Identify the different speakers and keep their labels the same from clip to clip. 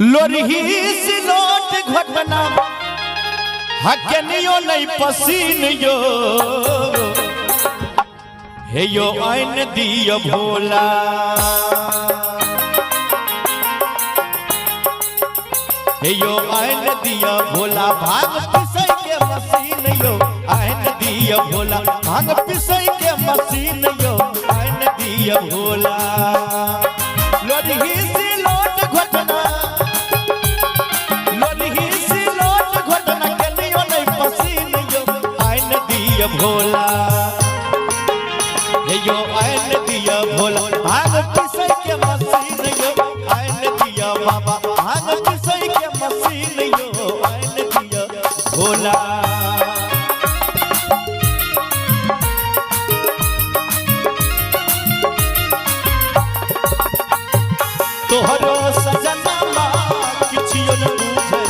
Speaker 1: लोरही सिलोट घटना हकनियो नहीं पसीन यो हे यो आइन दिया भोला हे यो आइन दिया भोला भांग पिसै के मशीन यो आइन दिया भोला भांग पिसै के मशीन यो आइन दिया भोला लोरही सिलोट घटना लोरही सिलोट घटना कनियो नहीं पसीन यो आइन दिया भोला हे यो आइन दिया भोला भांग पिसै के मशीन यो आइन दिया बाबा भांग पिसै के मशीन यो आइन दिया भोला तोहरो सजनमा किछियो न बुझे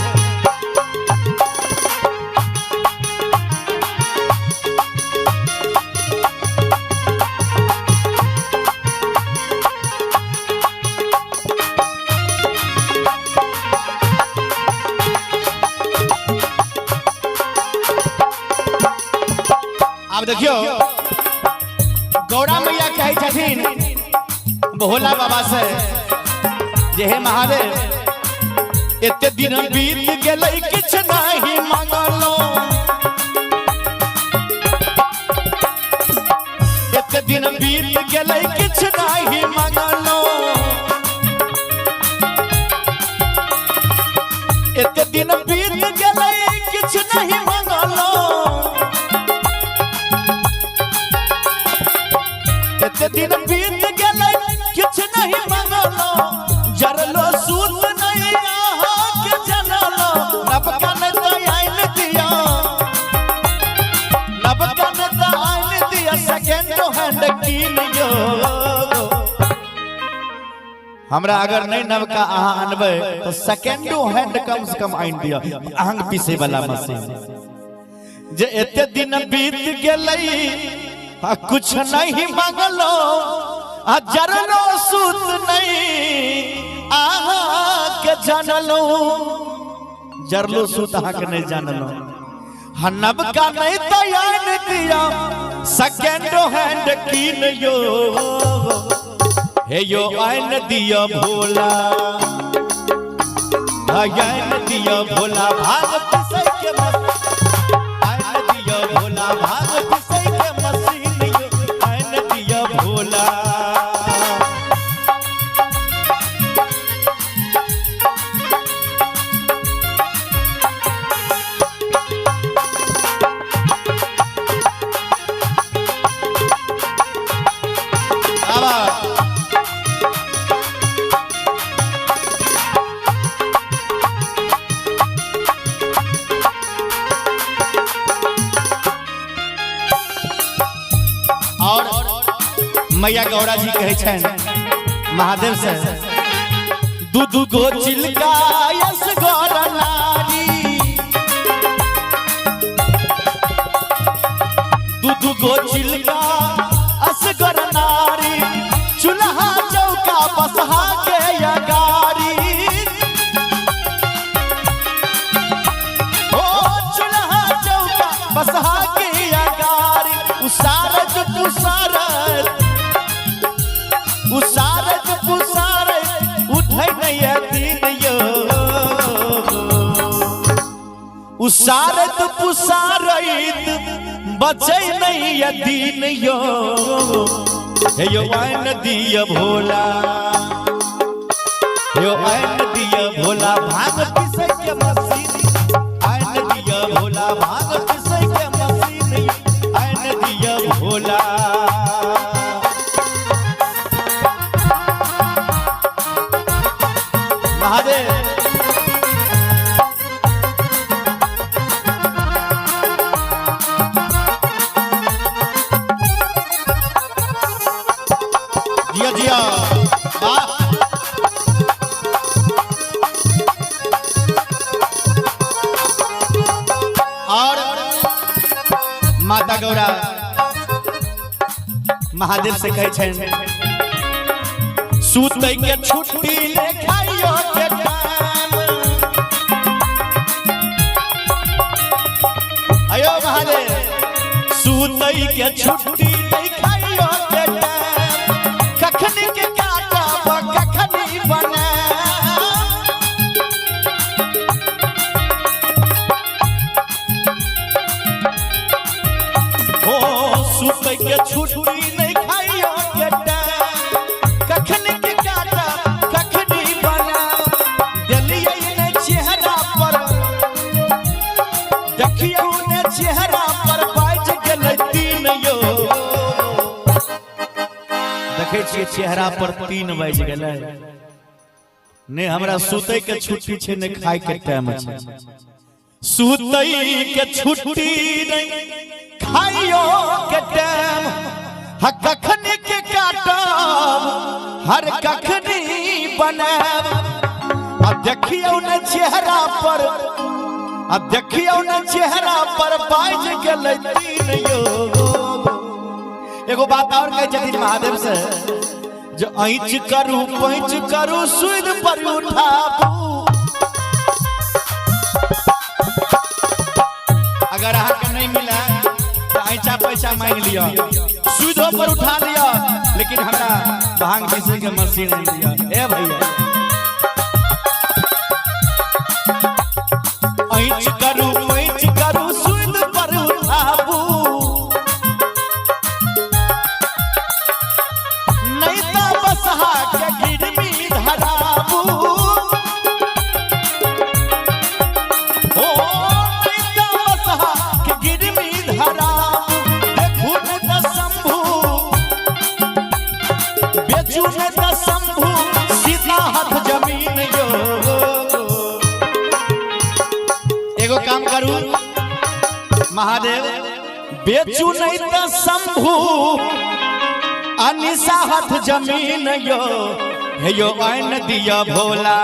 Speaker 1: अब देखियो गौरा मैया कहे छथिन भोला बाबा से जे हे महादेव एते दिन बीत गेलै किछ नहीं मांगलो एते दिन बीत गेलै किछ नहीं मांगलो एते दिन बीत गेलै किछ नहीं मांगलो एते दिन बीत गेलै किछ नहीं मांगलो जरलो सूत नहीं आहा के जनलो नबकन दयान दिया नबकन दयान दिया सेकंड हैंड कीन यो हमरा अगर नहीं नबका आहा अनबे तो सेकंड हैंड कम से कम आइन दिया आंग पीसे वाला मशीन जे एते दिन बीत गेलै कुछ नहीं मांगलो आ जरलो सूत नहीं आहा के जानलो जरलो सूत आहा के नहीं जानलो हनब का नहीं दयान दिया सेकंड हैंड कीन यो हे यो आइन दिया भोला आइन दिया भोला भाग पिसै के आइन दिया भोला भाग पिसै के मशीन यो आइन दिया भोला और मैया गौरा जी कहे छन महादेव से दूध गो चिलका यस गौर नारी दूध गो चिलका असगर नारी चूल्हा चौका बसहा के अगारी ओ चूल्हा चौका बसहा के अगारी उसारज पुसारज उसारज पुसारज उठै नहीं दिन यो उसारज पुसारज बचै नहीं दिन यो हे यो आइन दिया भोला यो आइन दिया भोला भाग पिसै के मशीन आइन दिया भोला भाग पिसै के मशीन आइन दिया भोला महादेव जिया जिया और माता गौरा महादेव से कहे छन सूत के छुट्टी ले खाइयो के कान के छुट्टी नहीं खाइयो के कखनी के काटब कखनी बना ओ सुतै के छुट्टी नहीं खाइयो के कखनी के काटब कखनी बना दिलियै ने चेहरा पर देखियो ने चेहरा पर बाज गेलै तीन यो देखे छियै चेहरा पर 3 बाज गेलै ने हमरा सुतै के छुट्टी छै ने खाय के टाइम छै सुतै के छुट्टी नहीं खाइयो के टाइम कखनी के काटब हर कखनी बनाब अब देखियो ने चेहरा पर अब देखियो न चेहरा पर बाज गेलै तीन यो एगो बात और कहे छथिन महादेव से जो ऐंच करू पैंच करू सुध पर उठाबू अगर अहाँ के नहीं मिला तो ऐंचा पैसा मांग लिया सुधो पर उठा लिया लेकिन हमरा भांग पीसे के मशीन नहीं दिया ए भैया ऐंच करू पैंच करू सुध पर उठाबू नहीं तो बसहा के गिरवी धराबू ओ नहीं तो बसहा के गिरवी धराबू देखू ने तो शंभू बेचू ने तो शंभू सीधा हाथ जमीन यो एगो काम करू महादेव बेचू नहीं तो शंभू अनिसा हाथ जमीन यो हे यो आन दिया भोला